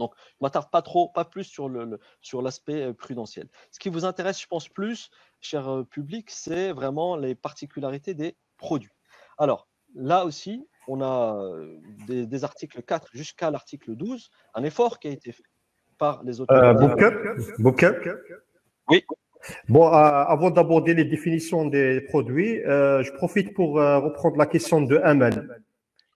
Donc, je ne m'attarde pas plus sur l'aspect prudentiel. Ce qui vous intéresse, je pense, plus, cher public, c'est vraiment les particularités des produits. Alors, là aussi, on a des articles 4 jusqu'à l'article 12, un effort qui a été fait par les autorités. Boubkep. Oui. Bon, avant d'aborder les définitions des produits, je profite pour reprendre la question de Amal.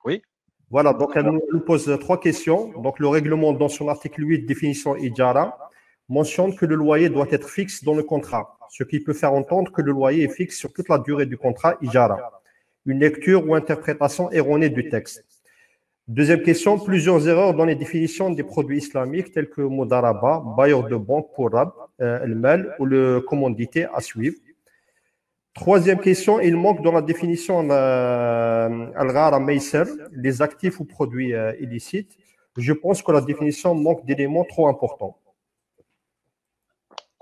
Oui. Voilà, donc elle nous pose trois questions. Donc, le règlement dans son article 8, définition Ijara, mentionne que le loyer doit être fixe dans le contrat, ce qui peut faire entendre que le loyer est fixe sur toute la durée du contrat Ijara. Une lecture ou interprétation erronée du texte. Deuxième question, plusieurs erreurs dans les définitions des produits islamiques tels que Mudaraba, bailleur de banque pour Rab, el-mal ou le commandité à suivre. Troisième question, il manque dans la définition al-ghara maysir, les actifs ou produits illicites. Je pense que la définition manque d'éléments trop importants.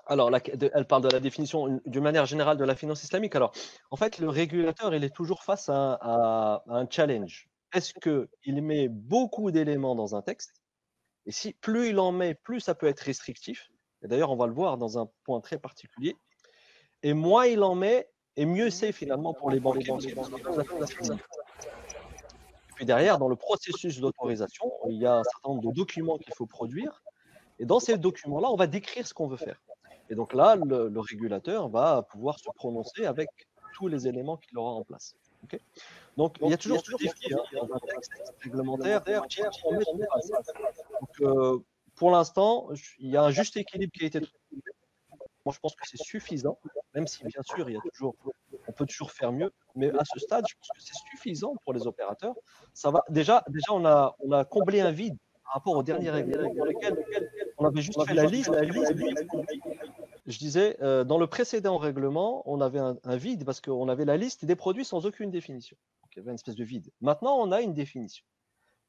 Alors, elle parle de la définition d'une manière générale de la finance islamique. Alors, en fait, le régulateur, il est toujours face à un challenge. Est-ce qu'il met beaucoup d'éléments dans un texte? Et si plus il en met, plus ça peut être restrictif. Et d'ailleurs, on va le voir dans un point très particulier. Et moins il en met, et mieux c'est finalement pour les banquiers. Et puis derrière, dans le processus d'autorisation, il y a un certain nombre de documents qu'il faut produire. Et dans ces documents-là, on va décrire ce qu'on veut faire. Et donc là, le régulateur va pouvoir se prononcer avec tous les éléments qu'il aura en place. Okay, donc, il y a toujours ce défi dans un texte réglementaire. Donc, pour l'instant, il y a un juste équilibre qui a été trouvé. Moi, je pense que c'est suffisant, même si, bien sûr, on peut toujours faire mieux. Mais à ce stade, je pense que c'est suffisant pour les opérateurs. Ça va, déjà on a comblé un vide par rapport au dernier règlement dans lequel on avait juste fait la liste. Je disais, dans le précédent règlement, on avait un vide parce qu'on avait la liste des produits sans aucune définition. Donc, il y avait une espèce de vide. Maintenant, on a une définition.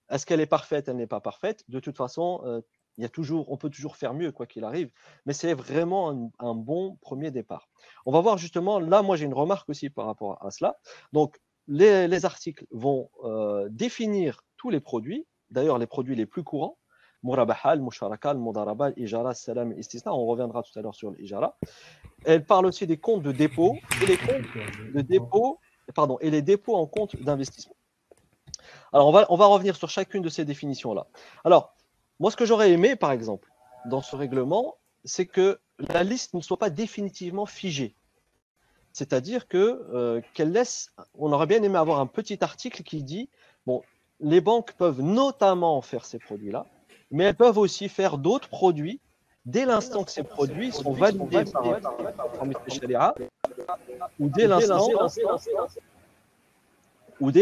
Est-ce qu'elle est parfaite? Elle n'est pas parfaite. De toute façon, on peut toujours faire mieux, quoi qu'il arrive. Mais c'est vraiment un bon premier départ. On va voir justement, là, moi, j'ai une remarque aussi par rapport à cela. Donc, les articles vont définir tous les produits, d'ailleurs, les produits les plus courants. Murabaha, Musharaka, Mudaraba, Ijara, Salam, Istisna. On reviendra tout à l'heure sur l'Ijara. Elle parle aussi des comptes de dépôt et les comptes de dépôt, et les dépôts en compte d'investissement. Alors, on va revenir sur chacune de ces définitions-là. Alors, moi, ce que j'aurais aimé, par exemple, dans ce règlement, c'est que la liste ne soit pas définitivement figée. C'est-à-dire qu'elle laisse, on aurait bien aimé avoir un petit article qui dit, bon, les banques peuvent notamment faire ces produits-là, mais elles peuvent aussi faire d'autres produits dès l'instant que ces produits sont validés par la conformité Sharia, ou dès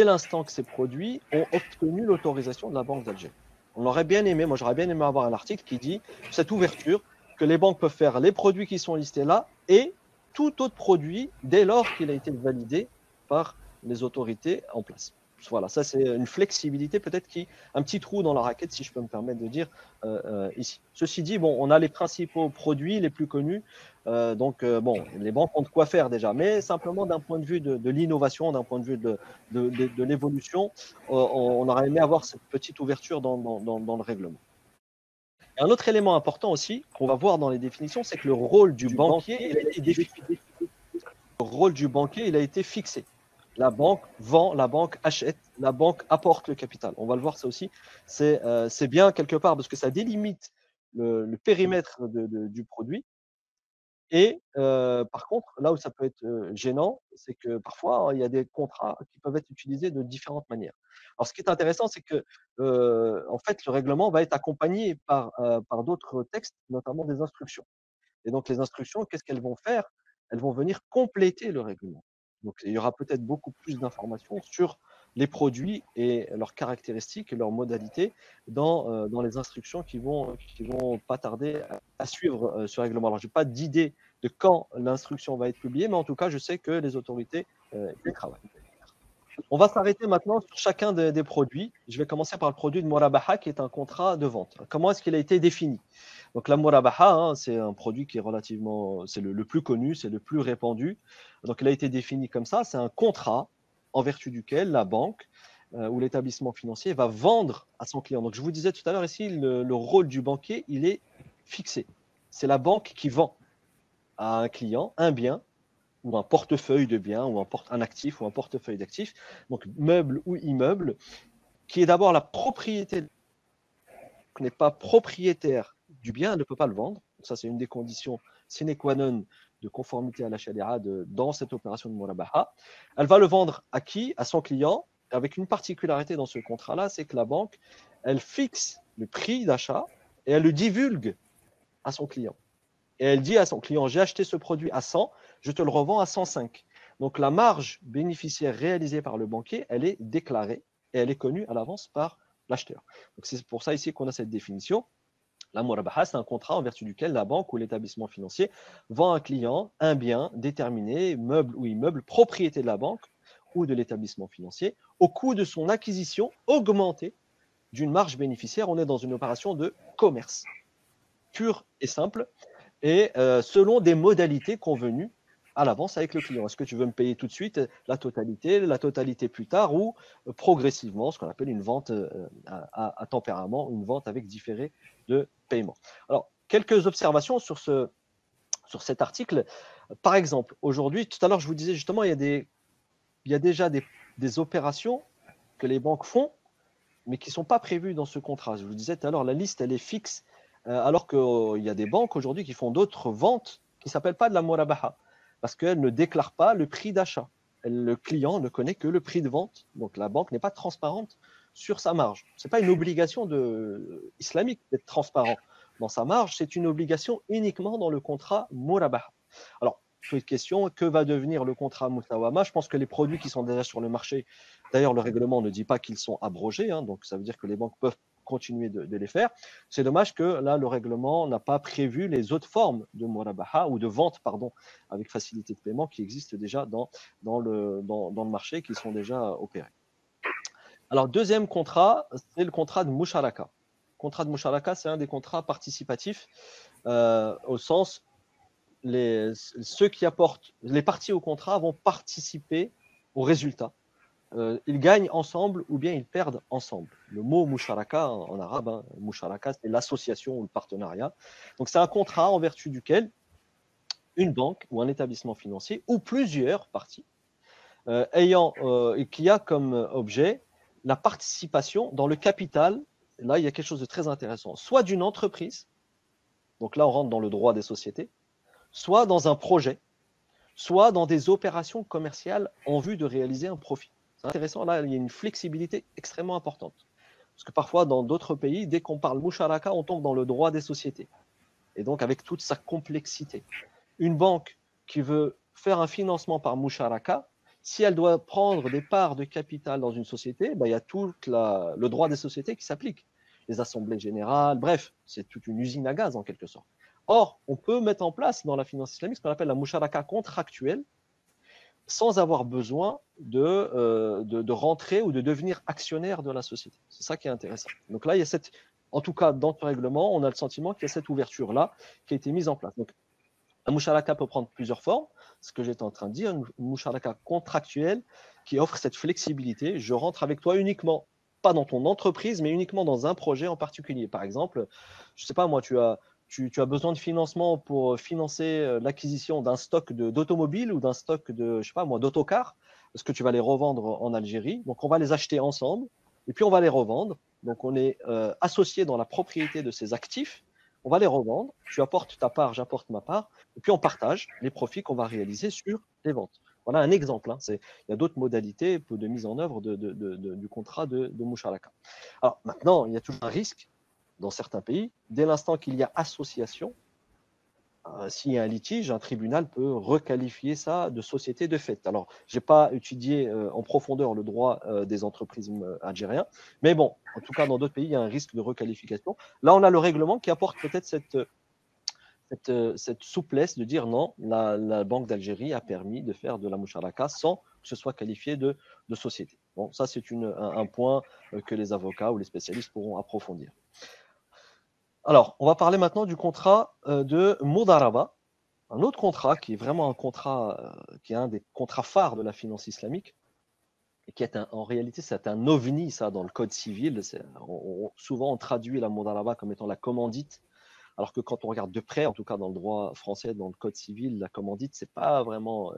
l'instant que ces produits ont obtenu l'autorisation de la Banque d'Alger. On aurait bien aimé, moi j'aurais bien aimé avoir un article qui dit cette ouverture, que les banques peuvent faire les produits qui sont listés là et tout autre produit dès lors qu'il a été validé par les autorités en place. Voilà, ça c'est une flexibilité peut-être un petit trou dans la raquette, si je peux me permettre de dire ici. Ceci dit, bon, on a les principaux produits les plus connus, donc bon, les banques ont de quoi faire déjà, mais simplement d'un point de vue de l'innovation, d'un point de vue de l'évolution, on aurait aimé avoir cette petite ouverture dans le règlement. Et un autre élément important aussi qu'on va voir dans les définitions, c'est que le rôle du banquier, il a été défini. Le rôle du banquier, il a été fixé. La banque vend, la banque achète, la banque apporte le capital. On va le voir ça aussi. C'est bien quelque part parce que ça délimite le périmètre du produit. Et par contre, là où ça peut être gênant, c'est que parfois, il y a des contrats qui peuvent être utilisés de différentes manières. Alors, ce qui est intéressant, c'est que en fait, le règlement va être accompagné par d'autres textes, notamment des instructions. Et donc, les instructions, qu'est-ce qu'elles vont faire? Elles vont venir compléter le règlement. Donc, il y aura peut-être beaucoup plus d'informations sur les produits et leurs caractéristiques et leurs modalités dans les instructions qui vont pas tarder à suivre ce règlement. Alors, je n'ai pas d'idée de quand l'instruction va être publiée, mais en tout cas, je sais que les autorités y travaillent. On va s'arrêter maintenant sur chacun des produits. Je vais commencer par le produit de Murabaha, qui est un contrat de vente. Comment est-ce qu'il a été défini? Donc la Murabaha, c'est un produit qui est relativement, c'est le plus connu, c'est le plus répandu. Donc il a été défini comme ça, c'est un contrat en vertu duquel la banque où l'établissement financier va vendre à son client. Donc, je vous disais tout à l'heure ici, le rôle du banquier, il est fixé. C'est la banque qui vend à un client un bien ou un portefeuille de biens ou un actif ou un portefeuille d'actifs, donc meuble ou immeuble, qui est d'abord la propriété, n'est pas propriétaire du bien, elle ne peut pas le vendre. Donc ça, c'est une des conditions sine qua non de conformité à la Sharia dans cette opération de Murabaha. Elle va le vendre à qui? À son client, avec une particularité dans ce contrat-là, c'est que la banque, elle fixe le prix d'achat et elle le divulgue à son client. Et elle dit à son client, j'ai acheté ce produit à 100, je te le revends à 105. Donc la marge bénéficiaire réalisée par le banquier, elle est déclarée et elle est connue à l'avance par l'acheteur. Donc c'est pour ça ici qu'on a cette définition. La murabaha, c'est un contrat en vertu duquel la banque ou l'établissement financier vend à un client un bien déterminé, meuble ou immeuble, propriété de la banque ou de l'établissement financier, au coût de son acquisition augmentée d'une marge bénéficiaire. On est dans une opération de commerce pure et simple et selon des modalités convenues à l'avance avec le client. Est-ce que tu veux me payer tout de suite la totalité plus tard ou progressivement, ce qu'on appelle une vente à tempérament, une vente avec différé de paiement. Alors, quelques observations sur cet article. Par exemple, aujourd'hui, tout à l'heure, je vous disais justement, il y a déjà des opérations que les banques font, mais qui ne sont pas prévues dans ce contrat. Je vous disais tout à l'heure, la liste, elle est fixe, alors qu'il y a des banques aujourd'hui qui font d'autres ventes qui ne s'appellent pas de la murabaha, parce qu'elles ne déclarent pas le prix d'achat. Le client ne connaît que le prix de vente, donc la banque n'est pas transparente sur sa marge. Ce n'est pas une obligation islamique d'être transparent dans sa marge, c'est une obligation uniquement dans le contrat murabaha. Alors, petite question, que va devenir le contrat Musawama? Je pense que les produits qui sont déjà sur le marché, d'ailleurs le règlement ne dit pas qu'ils sont abrogés, donc ça veut dire que les banques peuvent continuer de les faire. C'est dommage que là, le règlement n'a pas prévu les autres formes de murabaha ou de vente, pardon, avec facilité de paiement qui existent déjà dans le marché, qui sont déjà opérés. Alors, deuxième contrat, c'est le contrat de Musharaka. Le contrat de Musharaka, c'est un des contrats participatifs au sens ceux qui apportent, les parties au contrat vont participer au résultat. Ils gagnent ensemble ou bien ils perdent ensemble. Le mot musharaka en arabe, musharaka, c'est l'association ou le partenariat. Donc c'est un contrat en vertu duquel une banque ou un établissement financier ou plusieurs parties qui a comme objet la participation dans le capital. Là, il y a quelque chose de très intéressant. Soit d'une entreprise, donc là on rentre dans le droit des sociétés, soit dans un projet, soit dans des opérations commerciales en vue de réaliser un profit. C'est intéressant, là, il y a une flexibilité extrêmement importante. Parce que parfois, dans d'autres pays, dès qu'on parle musharaka, on tombe dans le droit des sociétés. Et donc, avec toute sa complexité. Une banque qui veut faire un financement par musharaka, si elle doit prendre des parts de capital dans une société, il y a tout le droit des sociétés qui s'applique. Les assemblées générales, bref, c'est toute une usine à gaz en quelque sorte. Or, on peut mettre en place dans la finance islamique ce qu'on appelle la musharaka contractuelle sans avoir besoin de rentrer ou de devenir actionnaire de la société. C'est ça qui est intéressant. Donc là, il y a en tout cas, dans ce règlement, on a le sentiment qu'il y a cette ouverture-là qui a été mise en place. Donc, la musharaka peut prendre plusieurs formes, ce que j'étais en train de dire, une musharaka contractuelle qui offre cette flexibilité. Je rentre avec toi uniquement, pas dans ton entreprise, mais uniquement dans un projet en particulier. Par exemple, je ne sais pas moi, tu as besoin de financement pour financer l'acquisition d'un stock d'automobiles ou d'un stock d'autocars, parce que tu vas les revendre en Algérie. Donc, on va les acheter ensemble et puis on va les revendre. Donc, on est associé dans la propriété de ces actifs. On va les revendre. Tu apportes ta part, j'apporte ma part. Et puis, on partage les profits qu'on va réaliser sur les ventes. Voilà un exemple. Il y a d'autres modalités de mise en œuvre du contrat de musharaka. Alors, maintenant, il y a toujours un risque dans certains pays. Dès l'instant qu'il y a association, s'il y a un litige, un tribunal peut requalifier ça de société de fait. Alors, je n'ai pas étudié en profondeur le droit des entreprises algériens, mais bon, en tout cas, dans d'autres pays, il y a un risque de requalification. Là, on a le règlement qui apporte peut-être cette souplesse de dire non, la Banque d'Algérie a permis de faire de la musharaka sans que ce soit qualifié de société. Bon, ça, c'est un point que les avocats ou les spécialistes pourront approfondir. Alors, on va parler maintenant du contrat de Mudaraba, un autre contrat qui est vraiment un contrat qui est un des contrats phares de la finance islamique qui est en réalité, c'est un ovni, ça, dans le code civil. Souvent, on traduit la mudaraba comme étant la commandite, alors que quand on regarde de près, en tout cas dans le droit français, dans le code civil, la commandite, c'est pas vraiment,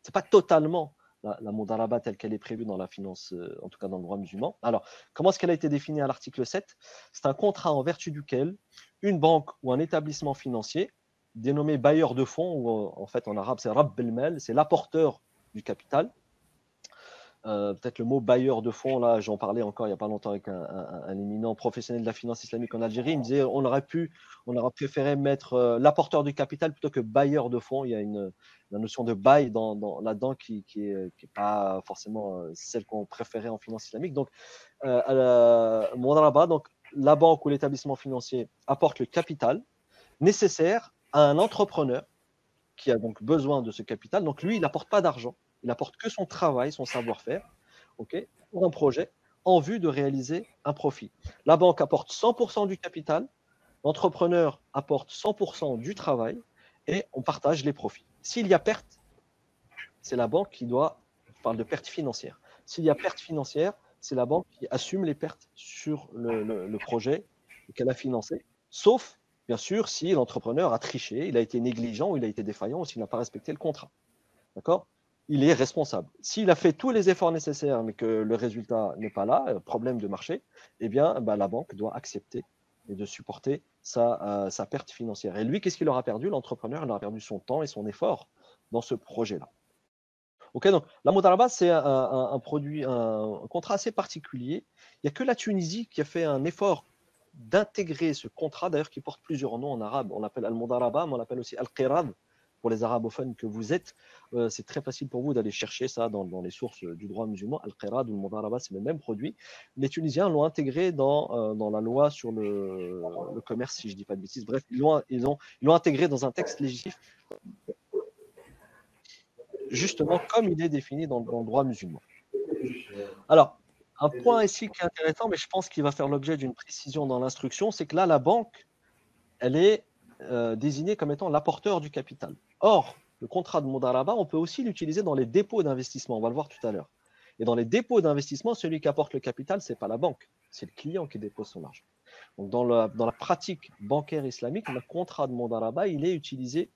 c'est pas totalement la mudaraba telle qu'elle est prévue dans la finance, en tout cas dans le droit musulman. Alors, comment est-ce qu'elle a été définie à l'article 7? C'est un contrat en vertu duquel une banque ou un établissement financier, dénommé bailleur de fonds, ou en fait en arabe c'est Rabb el-Mal, c'est l'apporteur du capital. Peut-être le mot bailleur de fonds, là, j'en parlais encore il n'y a pas longtemps avec un éminent professionnel de la finance islamique en Algérie. Il me disait on aurait préféré mettre l'apporteur du capital plutôt que bailleur de fonds. Il y a la notion de bail là-dedans qui est pas forcément celle qu'on préférait en finance islamique. Donc, Mudaraba, donc la banque ou l'établissement financier apporte le capital nécessaire à un entrepreneur qui a donc besoin de ce capital. Donc lui, il n'apporte pas d'argent, il n'apporte que son travail, son savoir-faire, okay, pour un projet en vue de réaliser un profit. La banque apporte 100% du capital, l'entrepreneur apporte 100% du travail et on partage les profits. S'il y a perte, c'est la banque qui doit, je parle de perte financière. S'il y a perte financière, c'est la banque qui assume les pertes sur le projet qu'elle a financé, sauf bien sûr si l'entrepreneur a triché, il a été négligent ou il a été défaillant ou s'il n'a pas respecté le contrat. D'accord? Il est responsable. S'il a fait tous les efforts nécessaires mais que le résultat n'est pas là, problème de marché, eh bien la banque doit accepter et de supporter sa perte financière. Et lui, qu'est-ce qu'il aura perdu? L'entrepreneur, il aura perdu son temps et son effort dans ce projet-là. Ok, donc la mudaraba, c'est un produit, un contrat assez particulier. Il n'y a que la Tunisie qui a fait un effort d'intégrer ce contrat, d'ailleurs qui porte plusieurs noms en arabe. On l'appelle al-mudaraba, mais on l'appelle aussi al-qirad pour les arabophones que vous êtes. C'est très facile pour vous d'aller chercher ça dans les sources du droit musulman. Al-qirad ou al-mudaraba, c'est le même produit. Les Tunisiens l'ont intégré dans la loi sur le commerce, si je ne dis pas de bêtises. Bref, ils l'ont intégré dans un texte législatif justement comme il est défini dans le droit musulman. Alors, un point ici qui est intéressant, mais je pense qu'il va faire l'objet d'une précision dans l'instruction, c'est que là, la banque, elle est désignée comme étant l'apporteur du capital. Or, le contrat de mudaraba, on peut aussi l'utiliser dans les dépôts d'investissement, on va le voir tout à l'heure. Et dans les dépôts d'investissement, celui qui apporte le capital, ce n'est pas la banque, c'est le client qui dépose son argent. Donc, dans la pratique bancaire islamique, le contrat de mudaraba, il est utilisé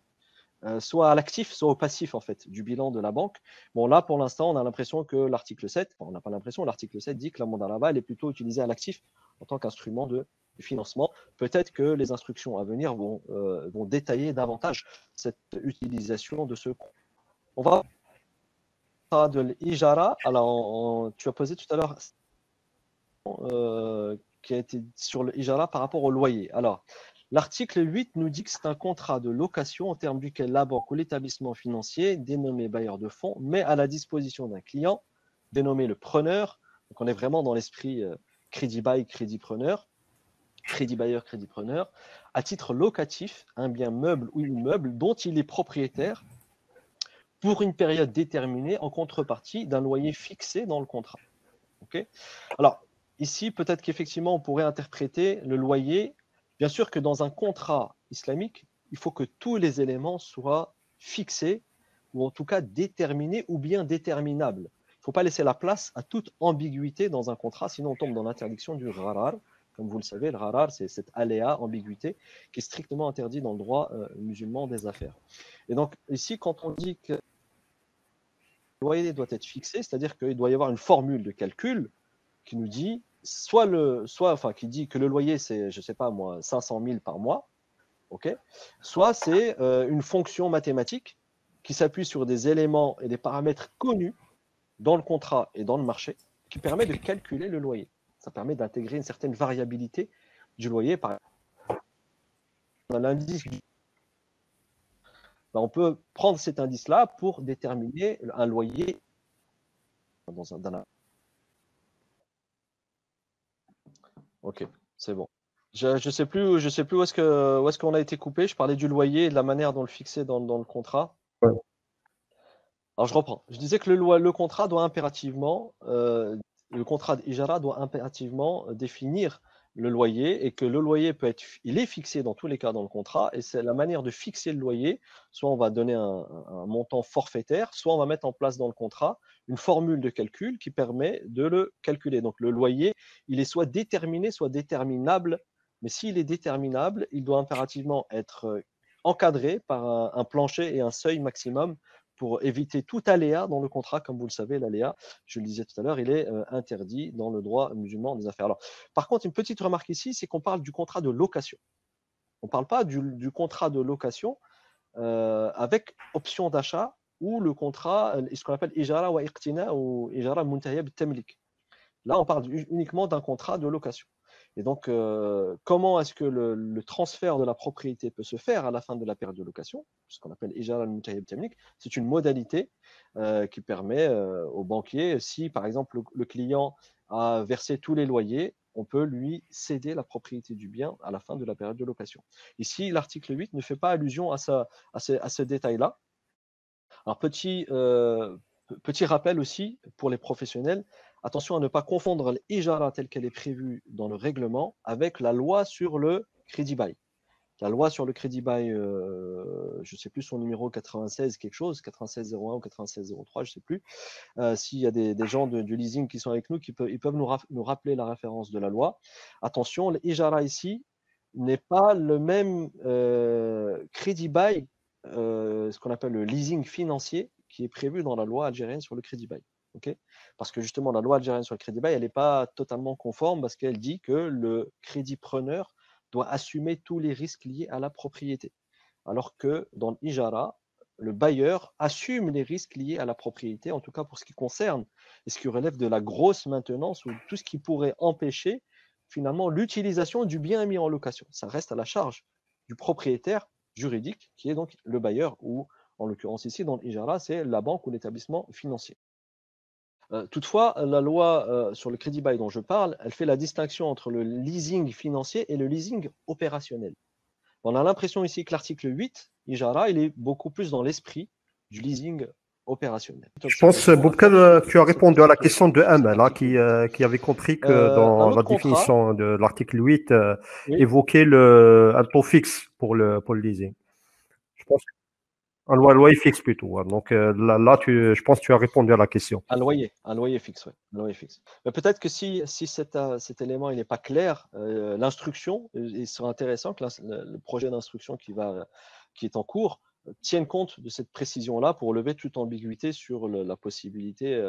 soit à l'actif, soit au passif en fait du bilan de la banque. Bon là pour l'instant on a l'impression que l'article 7, enfin, on n'a pas l'impression, l'article 7 dit que la mudaraba elle est plutôt utilisée à l'actif en tant qu'instrument de financement. Peut-être que les instructions à venir vont détailler davantage cette utilisation de ce. On va parler de l'ijara. Alors tu as posé tout à l'heure qui a été sur l'ijara par rapport au loyer. Alors l'article 8 nous dit que c'est un contrat de location en termes duquel la banque ou l'établissement financier, dénommé bailleur de fonds, met à la disposition d'un client, dénommé le preneur. Donc on est vraiment dans l'esprit crédit bail, crédit preneur, crédit bailleur, crédit preneur, à titre locatif, un bien meuble ou immeuble dont il est propriétaire pour une période déterminée en contrepartie d'un loyer fixé dans le contrat. Okay. Alors, ici, peut-être qu'effectivement, on pourrait interpréter le loyer. Bien sûr que dans un contrat islamique, il faut que tous les éléments soient fixés ou en tout cas déterminés ou bien déterminables. Il ne faut pas laisser la place à toute ambiguïté dans un contrat, sinon on tombe dans l'interdiction du gharar. Comme vous le savez, le gharar, c'est cette aléa, ambiguïté, qui est strictement interdit dans le droit musulman des affaires. Et donc, ici, quand on dit que le loyer doit être fixé, c'est-à-dire qu'il doit y avoir une formule de calcul qui nous dit qui dit que le loyer c'est, je sais pas moi, 500 000 par mois, ok, soit c'est une fonction mathématique qui s'appuie sur des éléments et des paramètres connus dans le contrat et dans le marché qui permet de calculer le loyer. Ça permet d'intégrer une certaine variabilité du loyer. Par exemple, l'indice, on peut prendre cet indice-là pour déterminer un loyer dans un. Ok, c'est bon. Je sais plus où est-ce qu'on a été coupé. Je parlais du loyer et de la manière dont le fixer dans le contrat. Ouais. Alors je reprends. Je disais que le contrat doit impérativement, le contrat d'Ijara doit impérativement définir le loyer et que le loyer il est fixé dans tous les cas dans le contrat et c'est la manière de fixer le loyer. Soit on va donner un montant forfaitaire, soit on va mettre en place dans le contrat une formule de calcul qui permet de le calculer. Donc le loyer, il est soit déterminé, soit déterminable. Mais s'il est déterminable, il doit impérativement être encadré par un plancher et un seuil maximum pour éviter tout aléa dans le contrat. Comme vous le savez, l'aléa, je le disais tout à l'heure, il est interdit dans le droit musulman des affaires. Alors, par contre, une petite remarque ici, c'est qu'on parle du contrat de location. On ne parle pas du contrat de location avec option d'achat ou le contrat, ce qu'on appelle ijara wa iqtina ou ijara muntahiyya bit-tamlik. Là, on parle uniquement d'un contrat de location. Et donc, comment est-ce que le transfert de la propriété peut se faire à la fin de la période de location, ce qu'on appelle ijara al-muntahiyya bit-tamlik? C'est une modalité qui permet au banquier, si par exemple le client a versé tous les loyers, on peut lui céder la propriété du bien à la fin de la période de location. Ici, l'article 8 ne fait pas allusion à ce détail-là. Alors, petit rappel aussi pour les professionnels, attention à ne pas confondre l'ijara telle qu'elle est prévue dans le règlement avec la loi sur le crédit bail. La loi sur le crédit bail, je ne sais plus son numéro 96 quelque chose, 9601 ou 9603, je ne sais plus. S'il y a des gens du leasing qui sont avec nous, ils peuvent nous rappeler la référence de la loi. Attention, l'ijara ici n'est pas le même crédit bail, ce qu'on appelle le leasing financier, qui est prévu dans la loi algérienne sur le crédit bail. Okay, parce que justement, la loi algérienne sur le crédit bail, elle n'est pas totalement conforme parce qu'elle dit que le crédit preneur doit assumer tous les risques liés à la propriété. Alors que dans l'ijara, le bailleur assume les risques liés à la propriété, en tout cas pour ce qui concerne et ce qui relève de la grosse maintenance ou tout ce qui pourrait empêcher finalement l'utilisation du bien mis en location. Ça reste à la charge du propriétaire juridique qui est donc le bailleur ou en l'occurrence ici dans l'ijara, c'est la banque ou l'établissement financier. Toutefois, la loi sur le crédit bail dont je parle, elle fait la distinction entre le leasing financier et le leasing opérationnel. On a l'impression ici que l'article 8, Ijara, il est beaucoup plus dans l'esprit du leasing opérationnel. Je pense, Boubkal, tu as répondu à la question de Amel, qui avait compris que dans la définition de l'article 8, évoquait un taux fixe pour le leasing. Je pense un loyer fixe plutôt. Donc là, je pense que tu as répondu à la question. Un loyer fixe, oui. Mais peut-être que si cet élément n'est pas clair, l'instruction, il sera intéressant que le projet d'instruction qui est en cours tienne compte de cette précision-là pour lever toute ambiguïté sur la possibilité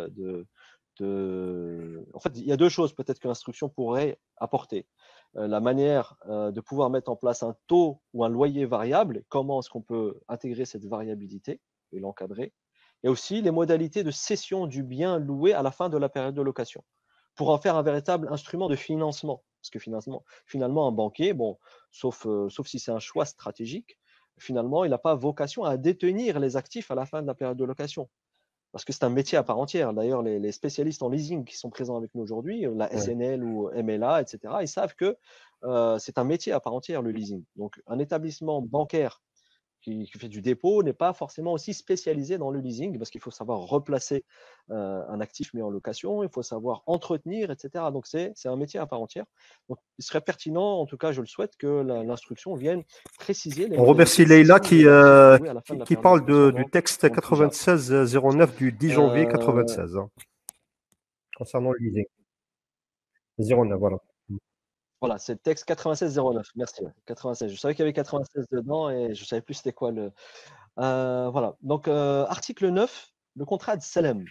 En fait, il y a deux choses peut-être que l'instruction pourrait apporter. La manière de pouvoir mettre en place un taux ou un loyer variable, comment est-ce qu'on peut intégrer cette variabilité et l'encadrer, et aussi les modalités de cession du bien loué à la fin de la période de location, pour en faire un véritable instrument de financement. Parce que finalement un banquier, bon, sauf si c'est un choix stratégique, finalement, il n'a pas vocation à détenir les actifs à la fin de la période de location. Parce que c'est un métier à part entière. D'ailleurs, les spécialistes en leasing qui sont présents avec nous aujourd'hui, la SNL ou MLA, etc., ils savent que c'est un métier à part entière, le leasing. Donc, un établissement bancaire qui fait du dépôt n'est pas forcément aussi spécialisé dans le leasing parce qu'il faut savoir replacer un actif mis en location, il faut savoir entretenir, etc. Donc, c'est un métier à part entière. Donc, il serait pertinent, en tout cas, je le souhaite, que l'instruction vienne préciser les. On remercie Leïla qui parle du texte 9609 du 10 janvier 96 concernant le leasing. 09, voilà. Voilà, c'est le texte 9609. Merci. 96. Je savais qu'il y avait 96 dedans et je ne savais plus c'était quoi le. Voilà. Donc, article 9, le contrat de Salem.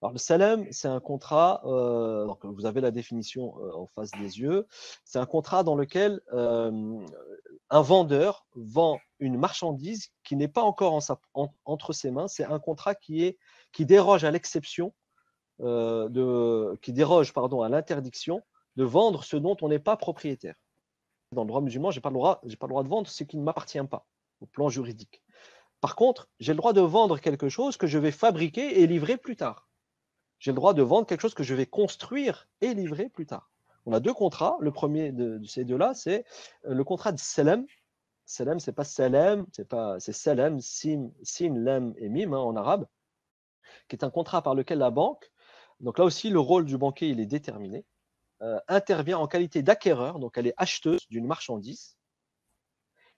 Alors, le Salem, c'est un contrat, donc vous avez la définition en face des yeux. C'est un contrat dans lequel un vendeur vend une marchandise qui n'est pas encore entre ses mains. C'est un contrat qui déroge à l'exception, qui déroge à l'interdiction de vendre ce dont on n'est pas propriétaire. Dans le droit musulman, je n'ai pas le droit de vendre ce qui ne m'appartient pas au plan juridique. Par contre, j'ai le droit de vendre quelque chose que je vais fabriquer et livrer plus tard. J'ai le droit de vendre quelque chose que je vais construire et livrer plus tard. On a deux contrats. Le premier de ces deux-là, c'est le contrat de Salem. Salem, c'est pas Salem, c'est Salem, Sin, Lam et Mim en arabe, qui est un contrat par lequel la banque. Donc là aussi, le rôle du banquier, il est déterminé. intervient en qualité d'acquéreur, donc elle est acheteuse d'une marchandise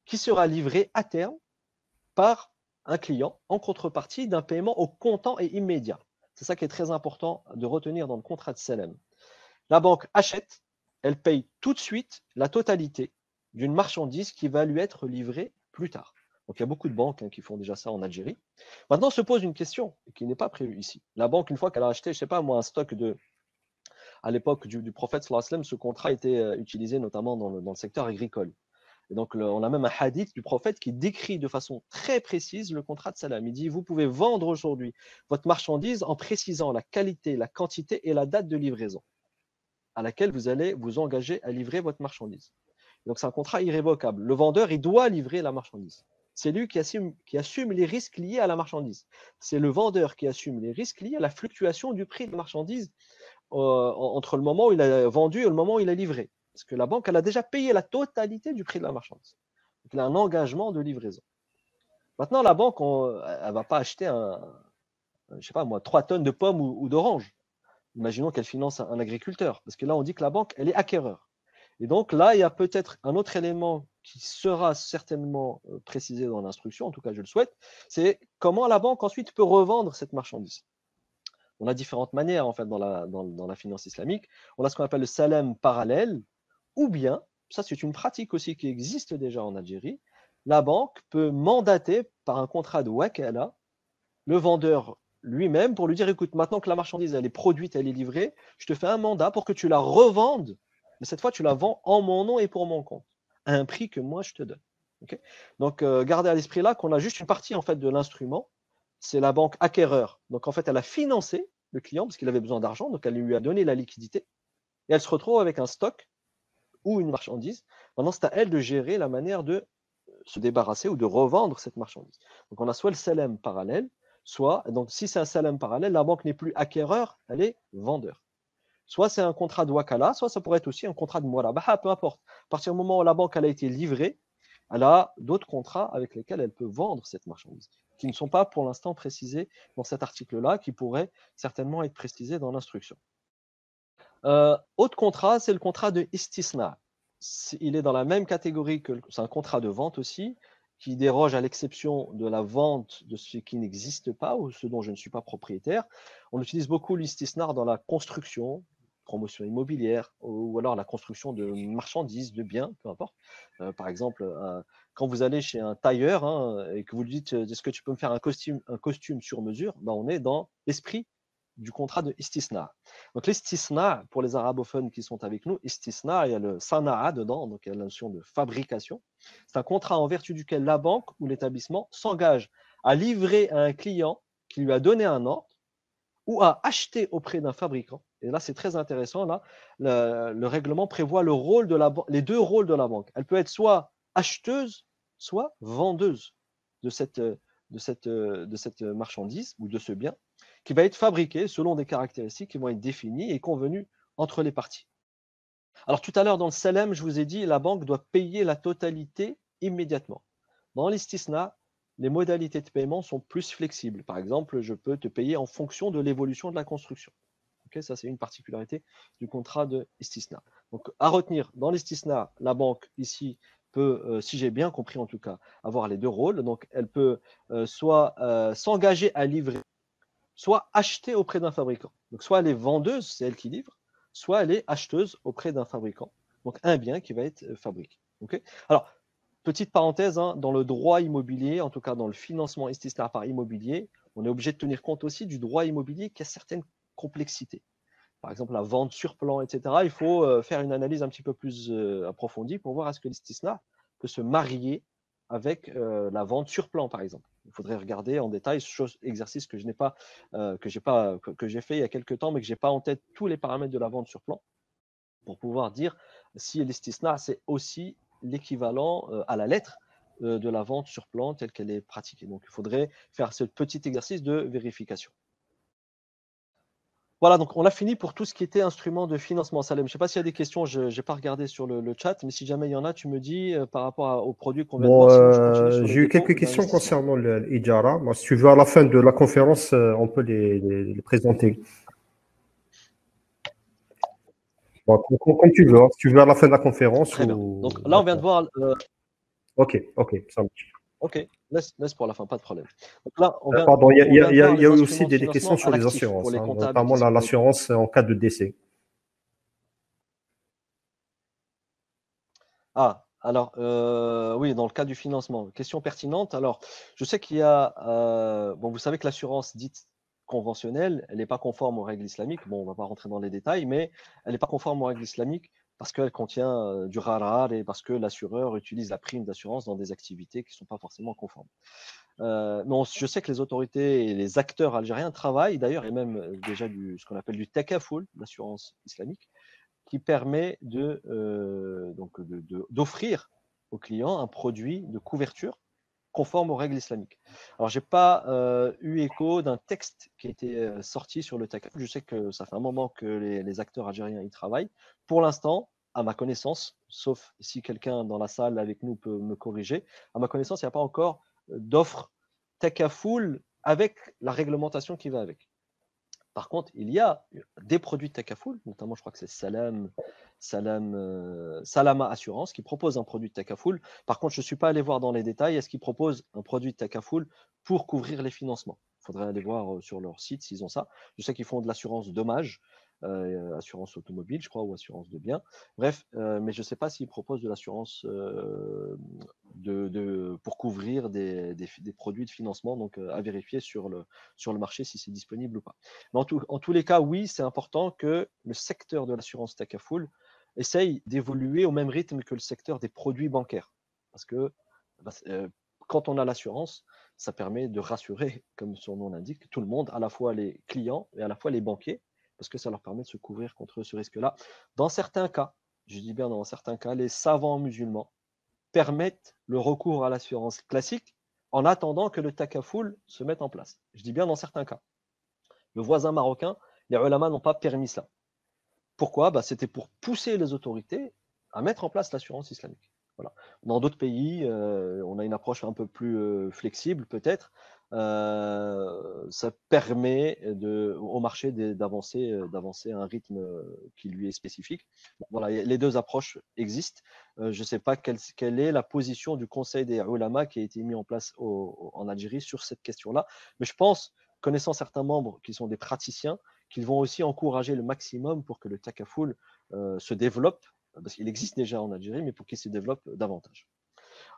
qui sera livrée à terme par un client en contrepartie d'un paiement au comptant et immédiat. C'est ça qui est très important de retenir dans le contrat de Salem. La banque achète, elle paye tout de suite la totalité d'une marchandise qui va lui être livrée plus tard. Donc il y a beaucoup de banques qui font déjà ça en Algérie. Maintenant se pose une question qui n'est pas prévue ici. La banque, une fois qu'elle a acheté, je ne sais pas moi, un stock à l'époque du prophète sallallahu alayhi wa sallam, ce contrat était utilisé notamment dans le secteur agricole. Et donc, on a même un hadith du prophète qui décrit de façon très précise le contrat de salam. Il dit, vous pouvez vendre aujourd'hui votre marchandise en précisant la qualité, la quantité et la date de livraison à laquelle vous allez vous engager à livrer votre marchandise. Donc, c'est un contrat irrévocable. Le vendeur, il doit livrer la marchandise. C'est lui qui assume les risques liés à la marchandise. C'est le vendeur qui assume les risques liés à la fluctuation du prix de la marchandise entre le moment où il a vendu et le moment où il a livré. Parce que la banque, elle a déjà payé la totalité du prix de la marchandise. Donc, il a un engagement de livraison. Maintenant, la banque, elle ne va pas acheter je sais pas moi, 3 tonnes de pommes ou d'oranges. Imaginons qu'elle finance un agriculteur. Parce que là, on dit que la banque, elle est acquéreur. Et donc là, il y a peut-être un autre élément qui sera certainement précisé dans l'instruction, en tout cas je le souhaite, c'est comment la banque ensuite peut revendre cette marchandise. On a différentes manières en fait dans la finance islamique. On a ce qu'on appelle le salam parallèle, ou bien, ça c'est une pratique aussi qui existe déjà en Algérie, la banque peut mandater par un contrat de wakala le vendeur lui-même pour lui dire, écoute, maintenant que la marchandise elle est produite, elle est livrée, je te fais un mandat pour que tu la revendes, mais cette fois tu la vends en mon nom et pour mon compte, à un prix que moi je te donne. Okay. Donc gardez à l'esprit là qu'on a juste une partie en fait de l'instrument, c'est la banque acquéreur. Donc en fait elle a financé le client parce qu'il avait besoin d'argent, donc elle lui a donné la liquidité et elle se retrouve avec un stock ou une marchandise. Maintenant c'est à elle de gérer la manière de se débarrasser ou de revendre cette marchandise. Donc on a soit le salam parallèle, soit, donc si c'est un salam parallèle, la banque n'est plus acquéreur, elle est vendeur. Soit c'est un contrat de wakala, soit ça pourrait être aussi un contrat de murabaha, peu importe. À partir du moment où la banque elle a été livrée, elle a d'autres contrats avec lesquels elle peut vendre cette marchandise, qui ne sont pas pour l'instant précisés dans cet article-là, qui pourraient certainement être précisés dans l'instruction. Autre contrat, c'est le contrat de istisna. Il est dans la même catégorie que c'est un contrat de vente aussi, qui déroge à l'exception de la vente de ce qui n'existe pas ou ce dont je ne suis pas propriétaire. On utilise beaucoup l'istisna dans la construction, promotion immobilière, ou alors la construction de marchandises, de biens, peu importe. Par exemple, quand vous allez chez un tailleur et que vous lui dites est-ce que tu peux me faire un costume sur mesure, ben, on est dans l'esprit du contrat de istisna. Donc l'istisna, pour les arabophones qui sont avec nous, istisna, il y a le sana'a dedans, donc il y a la notion de fabrication. C'est un contrat en vertu duquel la banque ou l'établissement s'engage à livrer à un client qui lui a donné un ordre ou à acheter auprès d'un fabricant. Et là, c'est très intéressant. Là, le règlement prévoit les deux rôles de la banque. Elle peut être soit acheteuse, soit vendeuse de cette marchandise ou de ce bien, qui va être fabriqué selon des caractéristiques qui vont être définies et convenues entre les parties. Alors tout à l'heure dans le salam, je vous ai dit la banque doit payer la totalité immédiatement. Dans l'istisna, les modalités de paiement sont plus flexibles. Par exemple, je peux te payer en fonction de l'évolution de la construction. Okay, ça, c'est une particularité du contrat de istisna. Donc, à retenir, dans l'istisna, la banque ici peut, si j'ai bien compris en tout cas, avoir les deux rôles. Donc, elle peut soit s'engager à livrer, soit acheter auprès d'un fabricant. Donc, soit elle est vendeuse, c'est elle qui livre, soit elle est acheteuse auprès d'un fabricant. Donc, un bien qui va être fabriqué. Okay. Alors, petite parenthèse, dans le droit immobilier, en tout cas dans le financement istisna par immobilier, on est obligé de tenir compte aussi du droit immobilier qui a certaines complexités. Par exemple, la vente sur plan, etc. Il faut faire une analyse un petit peu plus approfondie pour voir est-ce que l'istisna peut se marier avec la vente sur plan, par exemple. Il faudrait regarder en détail ce exercice que j'ai fait il y a quelques temps, mais que j'ai pas en tête tous les paramètres de la vente sur plan pour pouvoir dire si l'istisna c'est aussi l'équivalent à la lettre de la vente sur plan telle qu'elle est pratiquée. Donc, il faudrait faire ce petit exercice de vérification. Voilà, donc on a fini pour tout ce qui était instrument de financement. Salem, je ne sais pas s'il y a des questions, je n'ai pas regardé sur le chat, mais si jamais il y en a, tu me dis par rapport aux produits qu'on vient de voir. Sinon, je continue sur les j'ai eu dépôts quelques questions concernant l'Ijara. Moi, si tu veux, à la fin de la conférence, on peut les présenter. Bon, comme tu veux, hein. Si tu veux à la fin de la conférence Très bien. ou Donc là, on vient de voir. Ok, ça marche. Ok, laisse pour la fin, pas de problème. Donc là, Pardon, on vient de voir il y les a eu instruments aussi de des questions financement à sur les l'actif pour assurances, les hein, comptables notamment qui sont avec nous. l'assurance en cas de décès. Ah, alors, oui, dans le cas du financement, question pertinente. Alors, je sais qu'il y a, bon, vous savez que l'assurance dite conventionnelle, elle n'est pas conforme aux règles islamiques. Bon, on ne va pas rentrer dans les détails, mais elle n'est pas conforme aux règles islamiques parce qu'elle contient du gharar et parce que l'assureur utilise la prime d'assurance dans des activités qui ne sont pas forcément conformes. Je sais que les autorités et les acteurs algériens travaillent d'ailleurs, et même déjà ce qu'on appelle du takaful, l'assurance islamique, qui permet d'offrir aux clients un produit de couverture conforme aux règles islamiques. Alors, je n'ai pas eu écho d'un texte qui a été sorti sur le takaful. Je sais que ça fait un moment que les acteurs algériens y travaillent. Pour l'instant, à ma connaissance, sauf si quelqu'un dans la salle avec nous peut me corriger, à ma connaissance, il n'y a pas encore d'offre takaful avec la réglementation qui va avec. Par contre, il y a des produits de Takaful, notamment je crois que c'est Salama Assurance qui propose un produit de Takaful. Par contre, je ne suis pas allé voir dans les détails. Est-ce qu'ils proposent un produit de Takaful pour couvrir les financements? Il faudrait aller voir sur leur site s'ils ont ça. Je sais qu'ils font de l'assurance dommage, assurance automobile, je crois, ou assurance de biens. Bref, mais je ne sais pas s'ils proposent de l'assurance pour couvrir des produits de financement, donc à vérifier sur le marché si c'est disponible ou pas. Mais en tous les cas, oui, c'est important que le secteur de l'assurance Takaful essaye d'évoluer au même rythme que le secteur des produits bancaires. Parce que quand on a l'assurance, ça permet de rassurer, comme son nom l'indique, tout le monde, à la fois les clients et à la fois les banquiers, parce que ça leur permet de se couvrir contre ce risque-là. Dans certains cas, je dis bien dans certains cas, les savants musulmans permettent le recours à l'assurance classique en attendant que le takaful se mette en place. Je dis bien dans certains cas. Le voisin marocain, les ulama n'ont pas permis ça. Pourquoi? C'était pour pousser les autorités à mettre en place l'assurance islamique. Voilà. Dans d'autres pays, on a une approche un peu plus flexible peut-être. Ça permet au marché d'avancer à un rythme qui lui est spécifique. Bon, voilà, les deux approches existent. Je ne sais pas quelle est la position du Conseil des ulama qui a été mis en place en Algérie sur cette question-là. Mais je pense, connaissant certains membres qui sont des praticiens, qu'ils vont aussi encourager le maximum pour que le takaful se développe, parce qu'il existe déjà en Algérie, mais pour qu'il se développe davantage.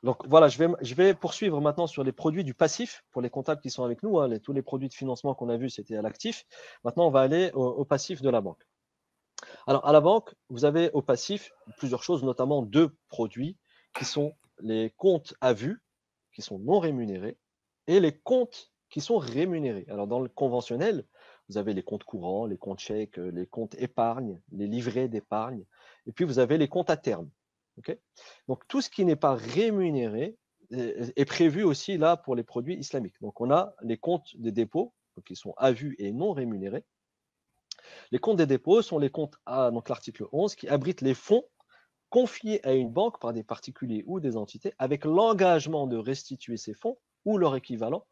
Donc voilà, je vais poursuivre maintenant sur les produits du passif pour les comptables qui sont avec nous. Hein, tous les produits de financement qu'on a vus, c'était à l'actif. Maintenant, on va aller au passif de la banque. Alors, à la banque, vous avez au passif plusieurs choses, notamment deux produits qui sont les comptes à vue, qui sont non rémunérés, et les comptes qui sont rémunérés. Alors, dans le conventionnel, vous avez les comptes courants, les comptes chèques, les comptes épargne, les livrets d'épargne, et puis vous avez les comptes à terme. Okay. Donc, tout ce qui n'est pas rémunéré est prévu aussi là pour les produits islamiques. Donc, on a les comptes des dépôts, qui sont à vue et non rémunérés. Les comptes des dépôts sont les comptes à donc l'article 11 qui abritent les fonds confiés à une banque par des particuliers ou des entités avec l'engagement de restituer ces fonds ou leur équivalent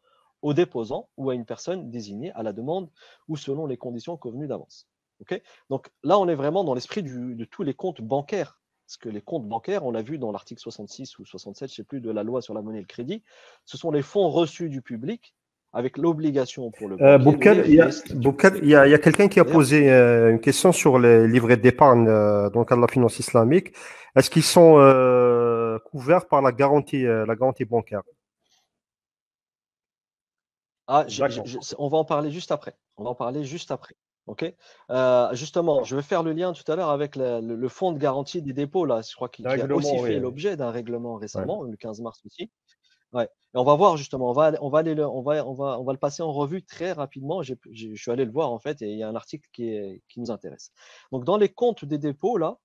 au déposant ou à une personne désignée à la demande ou selon les conditions convenues d'avance. Okay. Donc là, on est vraiment dans l'esprit de tous les comptes bancaires. Parce que les comptes bancaires, on l'a vu dans l'article 66 ou 67, je ne sais plus, de la loi sur la monnaie et le crédit, ce sont les fonds reçus du public avec l'obligation pour le banquier de les restituer. Il y a quelqu'un qui a posé une question sur les livrets d'épargne dans le cadre de la finance islamique. Est-ce qu'ils sont couverts par la garantie bancaire? On va en parler juste après. On va en parler juste après. Okay. Justement, je vais faire le lien tout à l'heure avec le fonds de garantie des dépôts, là, je crois, qui a aussi fait l'objet d'un règlement récemment, le 15 mars aussi. Ouais. Et on va voir justement, on va le passer en revue très rapidement. Je suis allé le voir en fait, et il y a un article qui nous intéresse. Donc dans les comptes des dépôts là,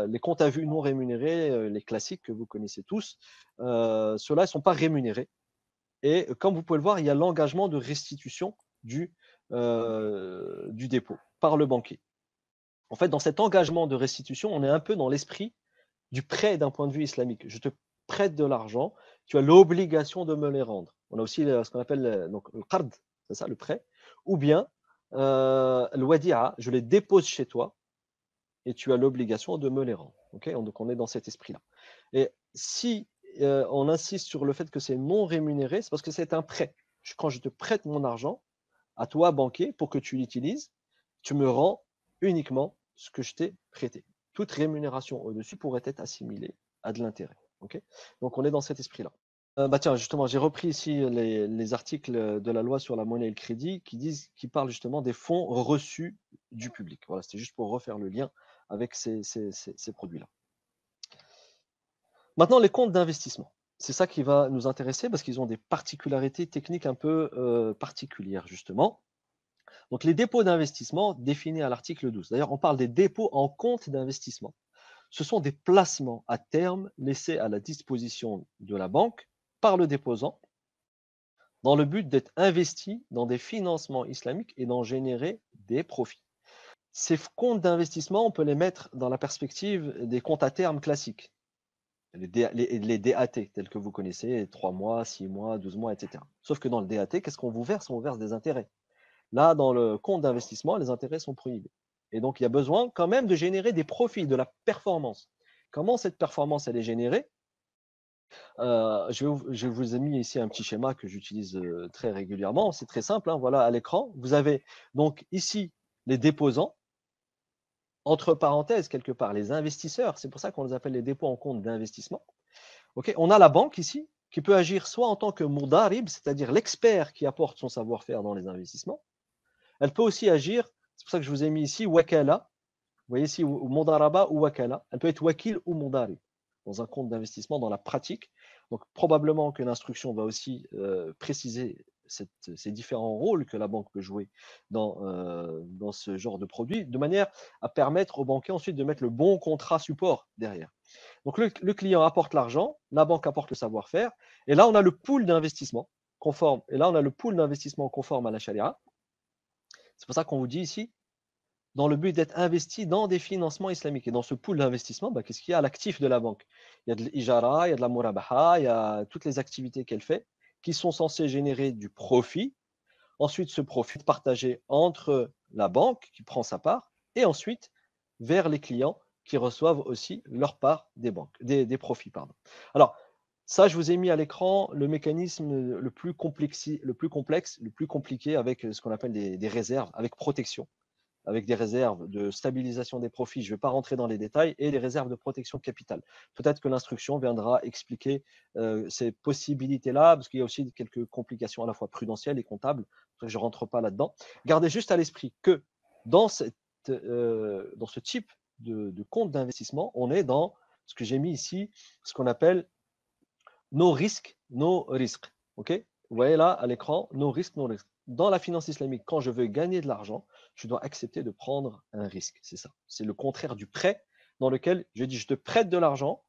les comptes à vue non rémunérés, les classiques que vous connaissez tous, ceux-là ne sont pas rémunérés. Et comme vous pouvez le voir, il y a l'engagement de restitution du dépôt par le banquier. En fait, dans cet engagement de restitution, on est un peu dans l'esprit du prêt d'un point de vue islamique. Je te prête de l'argent, tu as l'obligation de me les rendre. On a aussi ce qu'on appelle donc, le qard, c'est ça, le prêt. Ou bien le wadi'a, je les dépose chez toi et tu as l'obligation de me les rendre. Okay, donc on est dans cet esprit-là. Et si on insiste sur le fait que c'est non rémunéré, c'est parce que c'est un prêt. Quand je te prête mon argent à toi, banquier, pour que tu l'utilises, tu me rends uniquement ce que je t'ai prêté. Toute rémunération au-dessus pourrait être assimilée à de l'intérêt. Okay, donc on est dans cet esprit-là. Bah tiens, justement, j'ai repris ici les articles de la loi sur la monnaie et le crédit qui parlent justement des fonds reçus du public. Voilà, c'était juste pour refaire le lien avec ces produits-là. Maintenant, les comptes d'investissement. C'est ça qui va nous intéresser parce qu'ils ont des particularités techniques un peu particulières, justement. Donc, les dépôts d'investissement définis à l'article 12. D'ailleurs, on parle des dépôts en compte d'investissement. Ce sont des placements à terme laissés à la disposition de la banque par le déposant dans le but d'être investis dans des financements islamiques et d'en générer des profits. Ces comptes d'investissement, on peut les mettre dans la perspective des comptes à terme classiques, les DAT, tels que vous connaissez, 3 mois, 6 mois, 12 mois, etc. Sauf que dans le DAT, qu'est-ce qu'on vous verse? On vous verse des intérêts. Là, dans le compte d'investissement, les intérêts sont prohibés. Et donc, il y a besoin quand même de générer des profits, de la performance. Comment cette performance, elle est générée? Je vous ai mis ici un petit schéma que j'utilise très régulièrement. C'est très simple, hein, voilà à l'écran. Vous avez donc ici les déposants, entre parenthèses, quelque part, les investisseurs. C'est pour ça qu'on les appelle les dépôts en compte d'investissement. Okay, on a la banque ici qui peut agir soit en tant que mudarib, c'est-à-dire l'expert qui apporte son savoir-faire dans les investissements. Elle peut aussi agir, c'est pour ça que je vous ai mis ici wakala. Vous voyez ici mudaraba ou wakala. Elle peut être wakil ou mudarib dans un compte d'investissement dans la pratique. Donc probablement que l'instruction va aussi préciser ces différents rôles que la banque peut jouer dans ce genre de produit, de manière à permettre au banquier ensuite de mettre le bon contrat support derrière. Donc le client apporte l'argent, la banque apporte le savoir-faire, et là on a le pool d'investissement conforme. Et là on a le pool d'investissement conforme à la charia. C'est pour ça qu'on vous dit ici, dans le but d'être investi dans des financements islamiques. Et dans ce pool d'investissement, bah, qu'est-ce qu'il y a à l'actif de la banque? Il y a de l'ijara, il y a de la murabaha, il y a toutes les activités qu'elle fait qui sont censées générer du profit. Ensuite, ce profit est partagé entre la banque qui prend sa part et ensuite vers les clients qui reçoivent aussi leur part des profits. Pardon. Alors, ça, je vous ai mis à l'écran le mécanisme le plus complexe, le plus compliqué avec ce qu'on appelle des réserves, avec protection, avec des réserves de stabilisation des profits. Je ne vais pas rentrer dans les détails, et les réserves de protection de capital. Peut-être que l'instruction viendra expliquer ces possibilités-là, parce qu'il y a aussi quelques complications à la fois prudentielles et comptables. Je ne rentre pas là-dedans. Gardez juste à l'esprit que dans ce type de compte d'investissement, on est dans ce que j'ai mis ici, ce qu'on appelle nos risques, nos risques. Okay, vous voyez là à l'écran, nos risques, nos risques. Dans la finance islamique, quand je veux gagner de l'argent, je dois accepter de prendre un risque. C'est ça. C'est le contraire du prêt dans lequel je dis je te prête de l'argent,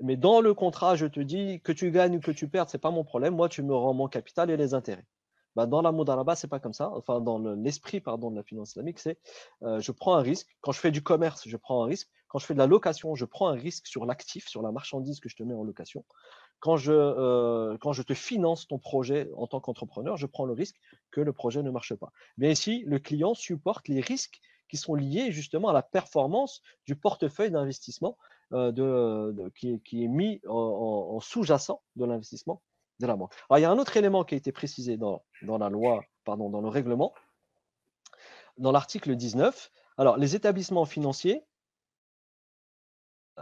mais dans le contrat, je te dis que tu gagnes ou que tu perds, ce n'est pas mon problème. Moi, tu me rends mon capital et les intérêts. Bah, dans la mudaraba, ce n'est pas comme ça. Enfin, dans l'esprit de la finance islamique, c'est je prends un risque. Quand je fais du commerce, je prends un risque. Quand je fais de la location, je prends un risque sur l'actif, sur la marchandise que je te mets en location. Quand je te finance ton projet en tant qu'entrepreneur, je prends le risque que le projet ne marche pas. Mais ici, le client supporte les risques qui sont liés justement à la performance du portefeuille d'investissement qui est mis en sous-jacent de l'investissement de la banque. Alors, il y a un autre élément qui a été précisé dans la loi, pardon, dans le règlement, dans l'article 19. Alors, les établissements financiers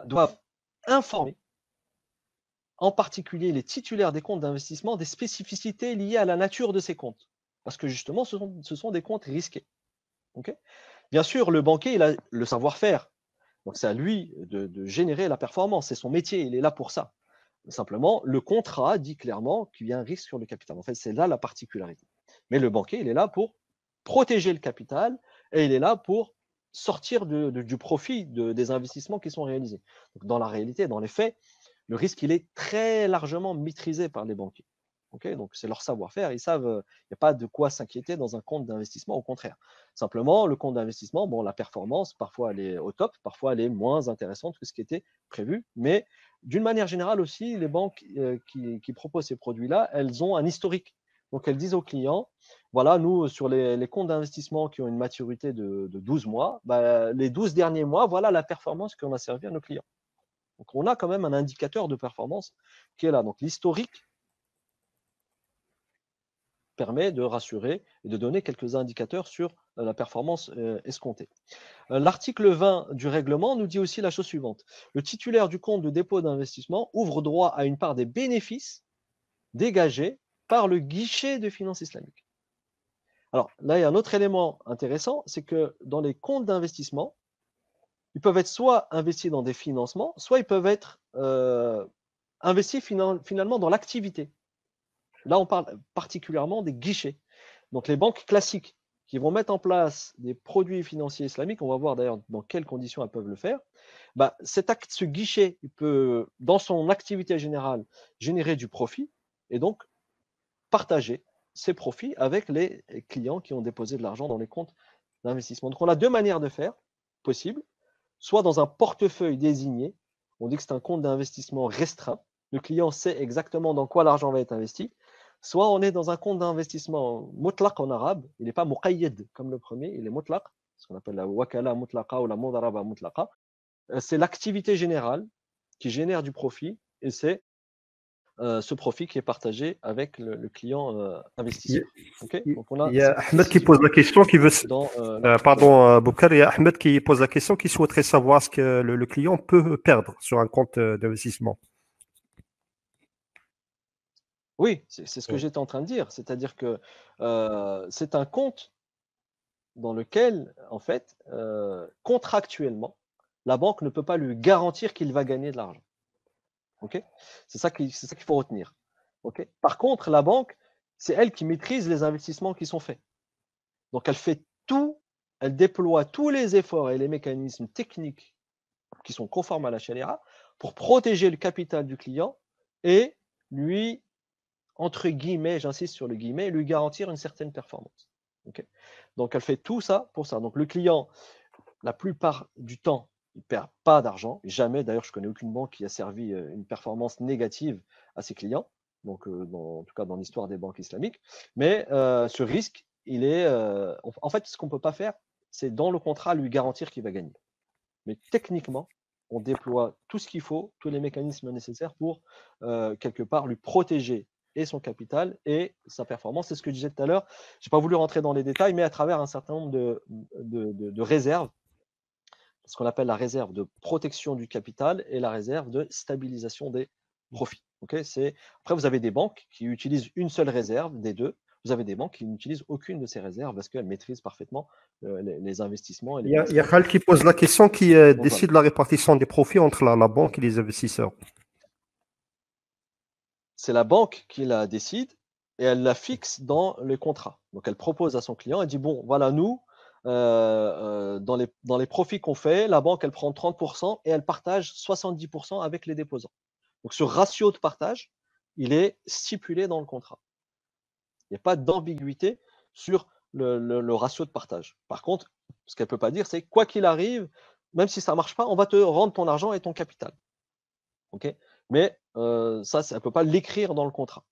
doivent informer en particulier les titulaires des comptes d'investissement, des spécificités liées à la nature de ces comptes. Parce que justement, ce sont des comptes risqués. Okay, bien sûr, le banquier, il a le savoir-faire. Donc, c'est à lui de générer la performance. C'est son métier, il est là pour ça. Simplement, le contrat dit clairement qu'il y a un risque sur le capital. En fait, c'est là la particularité. Mais le banquier, il est là pour protéger le capital et il est là pour sortir du profit des investissements qui sont réalisés. Donc, dans la réalité, dans les faits, le risque, il est très largement maîtrisé par les banquiers. Okay, donc, c'est leur savoir-faire. Ils savent, il n'y a pas de quoi s'inquiéter dans un compte d'investissement, au contraire. Simplement, le compte d'investissement, bon, la performance, parfois, elle est au top, parfois, elle est moins intéressante que ce qui était prévu. Mais d'une manière générale aussi, les banques qui proposent ces produits-là, elles ont un historique Donc, elles disent aux clients, voilà, nous, sur les comptes d'investissement qui ont une maturité de 12 mois, bah, les 12 derniers mois, voilà la performance qu'on a servi à nos clients. Donc, on a quand même un indicateur de performance qui est là. Donc, l'historique permet de rassurer et de donner quelques indicateurs sur la performance escomptée. L'article 20 du règlement nous dit aussi la chose suivante. Le titulaire du compte de dépôt d'investissement ouvre droit à une part des bénéfices dégagés par le guichet de finances islamiques. Alors là, il y a un autre élément intéressant, c'est que dans les comptes d'investissement, ils peuvent être soit investis dans des financements, soit ils peuvent être investis finalement dans l'activité. Là, on parle particulièrement des guichets. Donc les banques classiques qui vont mettre en place des produits financiers islamiques, on va voir d'ailleurs dans quelles conditions elles peuvent le faire, bah, ce guichet il peut, dans son activité générale, générer du profit et donc partager ses profits avec les clients qui ont déposé de l'argent dans les comptes d'investissement. Donc on a deux manières de faire possibles, soit dans un portefeuille désigné, on dit que c'est un compte d'investissement restreint, le client sait exactement dans quoi l'argent va être investi, soit on est dans un compte d'investissement mutlaq en arabe, il n'est pas muqayyad comme le premier, il est mutlaq, ce qu'on appelle la wakala mutlaqa ou la mudaraba mutlaqa. C'est l'activité générale qui génère du profit et c'est ce profit qui est partagé avec le client investisseur. Okay, donc on a il y a cette Ahmed qui pose précision la question qui veut. dans Pardon, Boukar, il y a Ahmed qui pose la question qui souhaiterait savoir ce que le client peut perdre sur un compte d'investissement. Oui, c'est ce que j'étais en train de dire. C'est-à-dire que c'est un compte dans lequel, en fait, contractuellement, la banque ne peut pas lui garantir qu'il va gagner de l'argent. Okay, c'est ça qu'il faut retenir. Okay, par contre, la banque, c'est elle qui maîtrise les investissements qui sont faits. Donc, elle fait tout, elle déploie tous les efforts et les mécanismes techniques qui sont conformes à la charia pour protéger le capital du client et lui, entre guillemets, j'insiste sur le guillemets, lui garantir une certaine performance. Okay, donc, elle fait tout ça pour ça. Donc, le client, la plupart du temps, il ne perd pas d'argent. Jamais, d'ailleurs, je ne connais aucune banque qui a servi une performance négative à ses clients, donc en tout cas dans l'histoire des banques islamiques. Mais ce risque, il est. En fait, ce qu'on ne peut pas faire, c'est dans le contrat lui garantir qu'il va gagner. Mais techniquement, on déploie tout ce qu'il faut, tous les mécanismes nécessaires pour quelque part lui protéger et son capital et sa performance. C'est ce que je disais tout à l'heure. Je n'ai pas voulu rentrer dans les détails, mais à travers un certain nombre de réserves, ce qu'on appelle la réserve de protection du capital et la réserve de stabilisation des profits. Okay, après, vous avez des banques qui utilisent une seule réserve des deux. Vous avez des banques qui n'utilisent aucune de ces réserves parce qu'elles maîtrisent parfaitement les investissements. Et il y a Khal qui pose la question qui décide voilà. la répartition des profits entre la banque et les investisseurs. C'est la banque qui la décide et elle la fixe dans les contrats. Donc, elle propose à son client, elle dit, bon, voilà, nous, dans les profits qu'on fait, la banque, elle prend 30% et elle partage 70% avec les déposants. Donc, ce ratio de partage, il est stipulé dans le contrat. Il n'y a pas d'ambiguïté sur le ratio de partage. Par contre, ce qu'elle ne peut pas dire, c'est quoi qu'il arrive, même si ça ne marche pas, on va te rendre ton argent et ton capital. Okay, mais ça, elle ne peut pas l'écrire dans le contrat.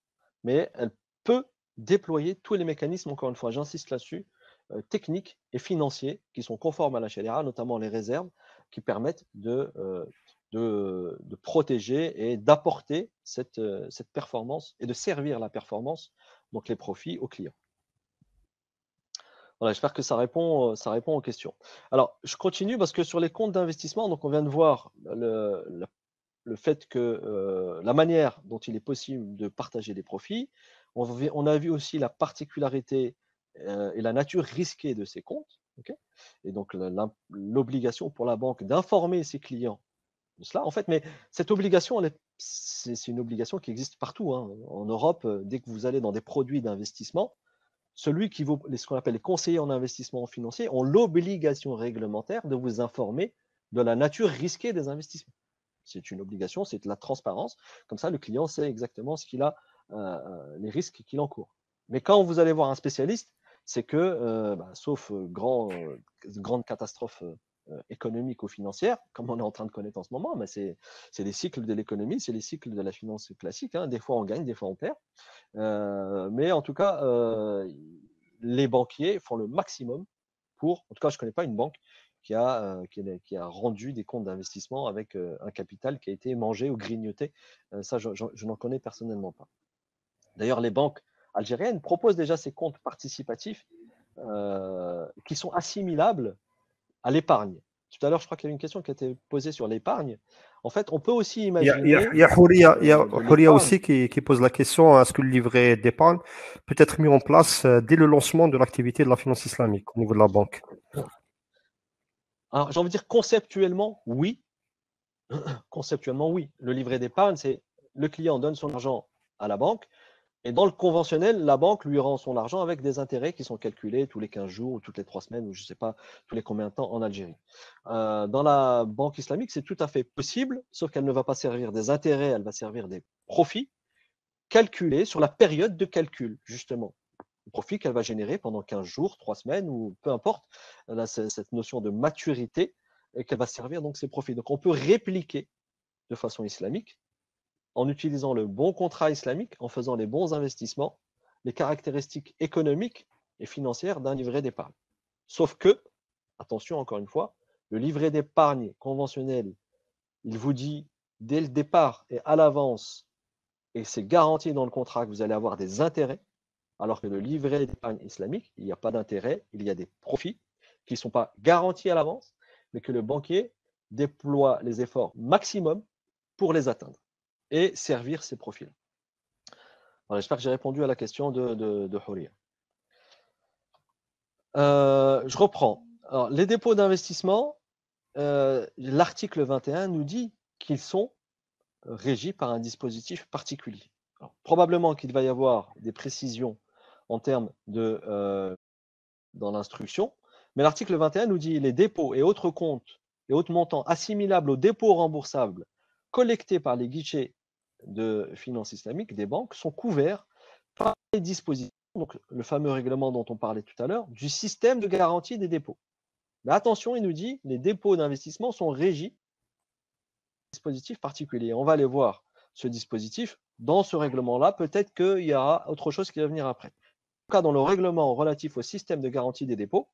Mais elle peut déployer tous les mécanismes, encore une fois, j'insiste là-dessus, techniques et financiers qui sont conformes à la charia, notamment les réserves, qui permettent de protéger et d'apporter cette performance et de servir la performance, donc les profits aux clients. Voilà, j'espère que ça répond aux questions. Alors, je continue parce que sur les comptes d'investissement, donc on vient de voir le fait que la manière dont il est possible de partager les profits. On a vu aussi la particularité et la nature risquée de ces comptes. Okay, et donc l'obligation pour la banque d'informer ses clients de cela. En fait, mais cette obligation, c'est une obligation qui existe partout. Hein. En Europe, dès que vous allez dans des produits d'investissement, celui qui vaut ce qu'on appelle les conseillers en investissement financier ont l'obligation réglementaire de vous informer de la nature risquée des investissements. C'est une obligation, c'est de la transparence. Comme ça, le client sait exactement ce qu'il a, les risques qu'il encourt. Mais quand vous allez voir un spécialiste, c'est que, sauf grande catastrophe économiques ou financières, comme on est en train de connaître en ce moment, mais c'est les cycles de l'économie, c'est les cycles de la finance classique. Hein. Des fois on gagne, des fois on perd. Mais en tout cas, les banquiers font le maximum pour, en tout cas, je ne connais pas une banque qui a rendu des comptes d'investissement avec un capital qui a été mangé ou grignoté. Ça, je n'en connais personnellement pas. D'ailleurs, les banques algériennes proposent déjà ces comptes participatifs qui sont assimilables à l'épargne. Tout à l'heure, je crois qu'il y avait une question qui a été posée sur l'épargne. En fait, on peut aussi imaginer Il y a Houria, de Houria l'épargne. aussi qui pose la question, est-ce que le livret d'épargne peut être mis en place dès le lancement de l'activité de la finance islamique au niveau de la banque? Alors, j'ai envie de dire conceptuellement, oui. Conceptuellement, oui. Le livret d'épargne, c'est le client donne son argent à la banque. Et dans le conventionnel, la banque lui rend son argent avec des intérêts qui sont calculés tous les 15 jours ou toutes les 3 semaines ou je ne sais pas tous les combien de temps en Algérie. Dans la banque islamique, c'est tout à fait possible, sauf qu'elle ne va pas servir des intérêts, elle va servir des profits calculés sur la période de calcul, justement. Le profit qu'elle va générer pendant 15 jours, 3 semaines ou peu importe. Elle a cette notion de maturité et qu'elle va servir donc ses profits. Donc on peut répliquer de façon islamique en utilisant le bon contrat islamique, en faisant les bons investissements, les caractéristiques économiques et financières d'un livret d'épargne. Sauf que, attention encore une fois, le livret d'épargne conventionnel, il vous dit dès le départ et à l'avance, et c'est garanti dans le contrat que vous allez avoir des intérêts, alors que le livret d'épargne islamique, il n'y a pas d'intérêt, il y a des profits qui ne sont pas garantis à l'avance, mais que le banquier déploie les efforts maximum pour les atteindre et servir ces profils. J'espère que j'ai répondu à la question de Houria. Je reprends. Alors, les dépôts d'investissement, l'article 21 nous dit qu'ils sont régis par un dispositif particulier. Alors, probablement qu'il va y avoir des précisions en termes dans l'instruction, mais l'article 21 nous dit les dépôts et autres comptes et autres montants assimilables aux dépôts remboursables collectés par les guichets de finances islamiques des banques sont couverts par les dispositions, donc le fameux règlement dont on parlait tout à l'heure, du système de garantie des dépôts. Mais attention, il nous dit les dépôts d'investissement sont régis par un dispositif particulier. On va aller voir ce dispositif dans ce règlement-là. Peut-être qu'il y aura autre chose qui va venir après. En tout cas, dans le règlement relatif au système de garantie des dépôts,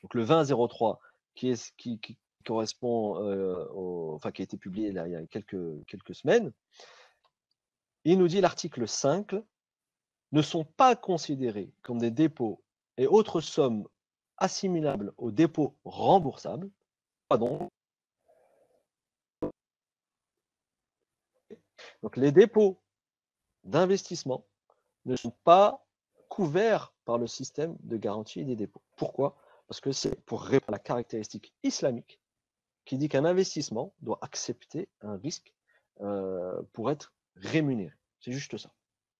donc le 2003 qui correspond qui a été publié là, il y a quelques semaines, il nous dit l'article 5 ne sont pas considérés comme des dépôts et autres sommes assimilables aux dépôts remboursables. Pardon. Donc les dépôts d'investissement ne sont pas couverts par le système de garantie des dépôts. Pourquoi? Parce que c'est pour répondre à la caractéristique islamique qui dit qu'un investissement doit accepter un risque pour être rémunéré. C'est juste ça.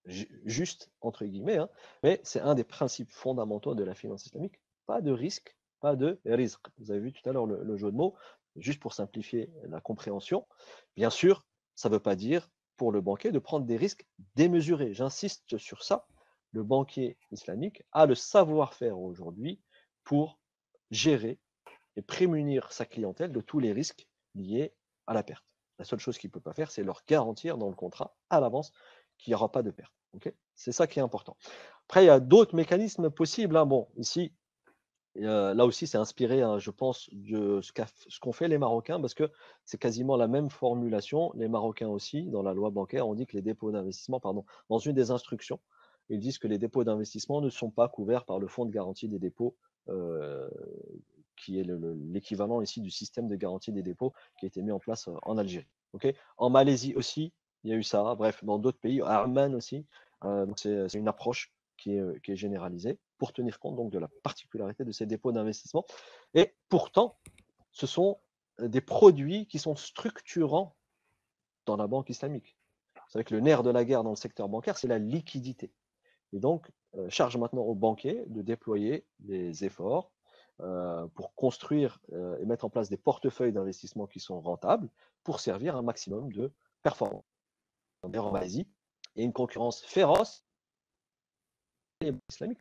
Juste entre guillemets, hein, mais c'est un des principes fondamentaux de la finance islamique. Pas de risque, pas de risque. Vous avez vu tout à l'heure le jeu de mots, juste pour simplifier la compréhension. Bien sûr, ça ne veut pas dire pour le banquier de prendre des risques démesurés. J'insiste sur ça. Le banquier islamique a le savoir-faire aujourd'hui pour gérer et prémunir sa clientèle de tous les risques liés à la perte. La seule chose qu'il ne peut pas faire, c'est leur garantir dans le contrat à l'avance qu'il n'y aura pas de perte. Okay, c'est ça qui est important. Après, il y a d'autres mécanismes possibles. Hein. Bon, ici, là aussi, c'est inspiré, hein, je pense, de ce qu'ont fait les Marocains, parce que c'est quasiment la même formulation. Les Marocains aussi, dans la loi bancaire, on dit que les dépôts d'investissement, dans une des instructions, ils disent que les dépôts d'investissement ne sont pas couverts par le fonds de garantie des dépôts, qui est l'équivalent ici du système de garantie des dépôts qui a été mis en place en Algérie. Okay, en Malaisie aussi, il y a eu ça. Bref, dans d'autres pays, à Amman aussi. Donc c'est une approche qui est généralisée pour tenir compte donc de la particularité de ces dépôts d'investissement. Et pourtant, ce sont des produits qui sont structurants dans la banque islamique. Vous savez que le nerf de la guerre dans le secteur bancaire, c'est la liquidité. Et donc, charge maintenant aux banquiers de déployer des efforts pour construire et mettre en place des portefeuilles d'investissement qui sont rentables pour servir un maximum de performance. En Malaisie, il y a une concurrence féroce islamique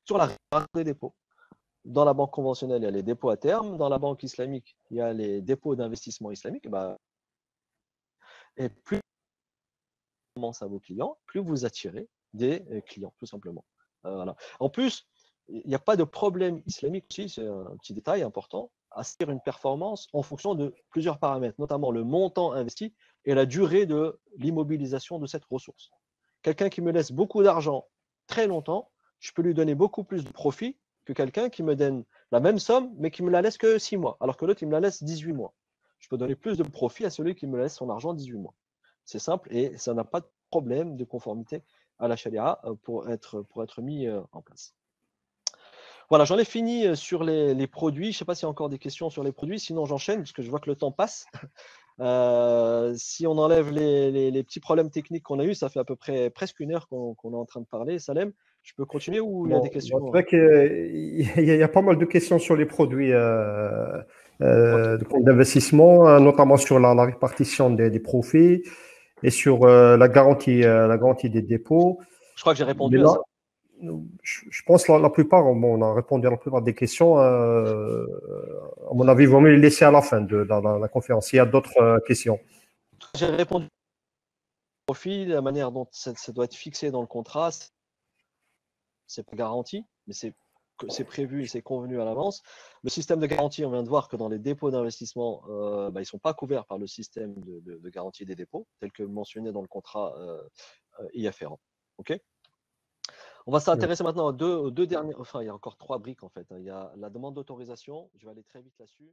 sur la rémunération des dépôts. Dans la banque conventionnelle, il y a les dépôts à terme. Dans la banque islamique, il y a les dépôts d'investissement islamique. Et plus vous commencez à vos clients, plus vous attirez des clients, tout simplement. Voilà. En plus, il n'y a pas de problème islamique aussi, c'est un petit détail important, à faire une performance en fonction de plusieurs paramètres, notamment le montant investi et la durée de l'immobilisation de cette ressource. Quelqu'un qui me laisse beaucoup d'argent très longtemps, je peux lui donner beaucoup plus de profit que quelqu'un qui me donne la même somme, mais qui me la laisse que 6 mois, alors que l'autre, il me la laisse 18 mois. Je peux donner plus de profit à celui qui me laisse son argent 18 mois. C'est simple et ça n'a pas de problème de conformité à la charia pour être mis en place. Voilà, j'en ai fini sur les produits. Je ne sais pas s'il y a encore des questions sur les produits, sinon j'enchaîne parce que je vois que le temps passe. Si on enlève les petits problèmes techniques qu'on a eus, ça fait à peu près presque une heure qu'on est en train de parler. Salem, je peux continuer ou il y a des questions? C'est vrai qu'il y a pas mal de questions sur les produits de compte d'investissement, notamment sur la répartition des profits et sur la garantie des dépôts. Je crois que j'ai Mais répondu à là, ça. je pense que la plupart, on a répondu à la plupart des questions. À mon avis, il vaut mieux les laisser à la fin de la conférence. Il y a d'autres questions. J'ai répondu au profit, la manière dont ça doit être fixé dans le contrat, c'est pas garanti, mais c'est prévu et c'est convenu à l'avance. Le système de garantie, on vient de voir que dans les dépôts d'investissement, ils ne sont pas couverts par le système de garantie des dépôts, tel que mentionné dans le contrat y afférent. OK ? On va s'intéresser maintenant aux deux dernières. Enfin, il y a encore 3 briques en fait. Il y a la demande d'autorisation. Je vais aller très vite là-dessus.